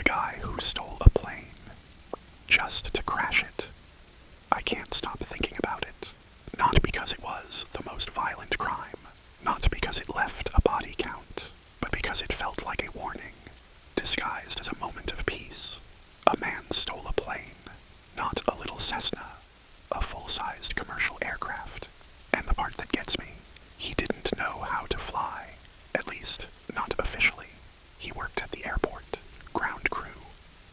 The guy who stole a plane just to crash it. I can't stop thinking about it. Not because it was the most violent crime, not because it left a body count, but because it felt like a warning, disguised as a moment of peace. A man stole a plane, not a little Cessna, a full-sized commercial aircraft. And the part that gets me, he didn't know how to fly, at least not officially. He worked at the airport, ground crew,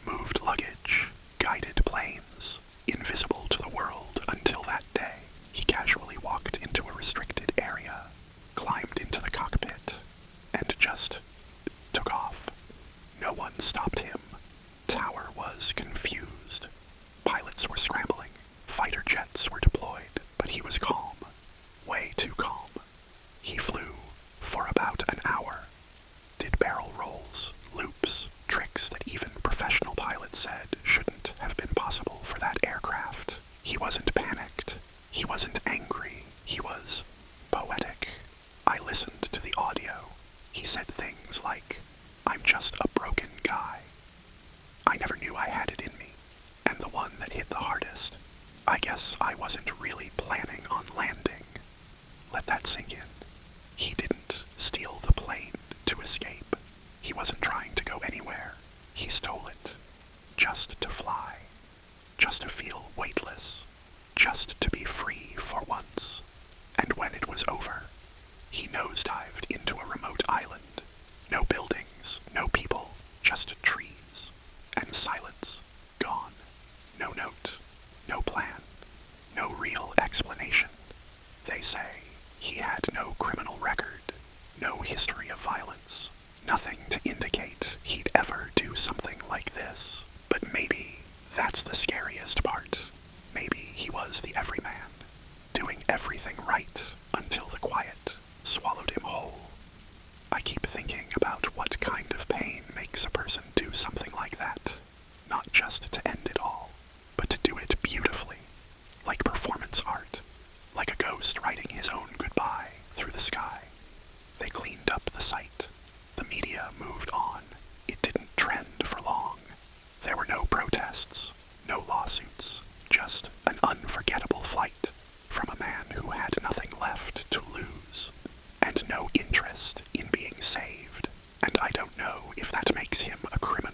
moved luggage, guided planes, invisible to the world until that day. He casually walked into a restricted area, climbed into the cockpit, and just took off. No one stopped him. Tower was confused. Pilots were scrambling. Fighter jets were deployed, but he was calm. Way too calm. He flew for about an hour. Did barrel rolls, loops, tricks that even professional pilots said shouldn't have been possible for that aircraft. He wasn't panicked. He wasn't angry. He was poetic. I listened to the audio. He said things like, "I'm just a broken guy. I never knew I had it in me." And the one that hit the hardest, "I guess I wasn't really planning on landing." Let that sink in. He didn't steal the plane to escape. He wasn't trying to go anywhere. He stole it just to fly, just to feel weightless, just to be free for once. And when it was over, he nosedived into a remote island. No buildings, no people, just trees and silence. Gone. No note, no plan, no real explanation. They say he had no criminal record, no history of violence, nothing to indicate he'd ever do something like this. But maybe that's the scariest part. Maybe he was the everyman, doing everything right until the quiet swallowed him whole. I keep thinking about what kind of pain makes a person do something like that. Not just to end it all, but to do it beautifully, like performance art, like a ghost writing his own goodbye through the sky. They cleaned up the site. The media moved on. It didn't trend for long. There were no protests, no lawsuits, just an unforgettable flight from a man who had nothing left to lose, and no interest in being saved. And I don't know if that makes him a criminal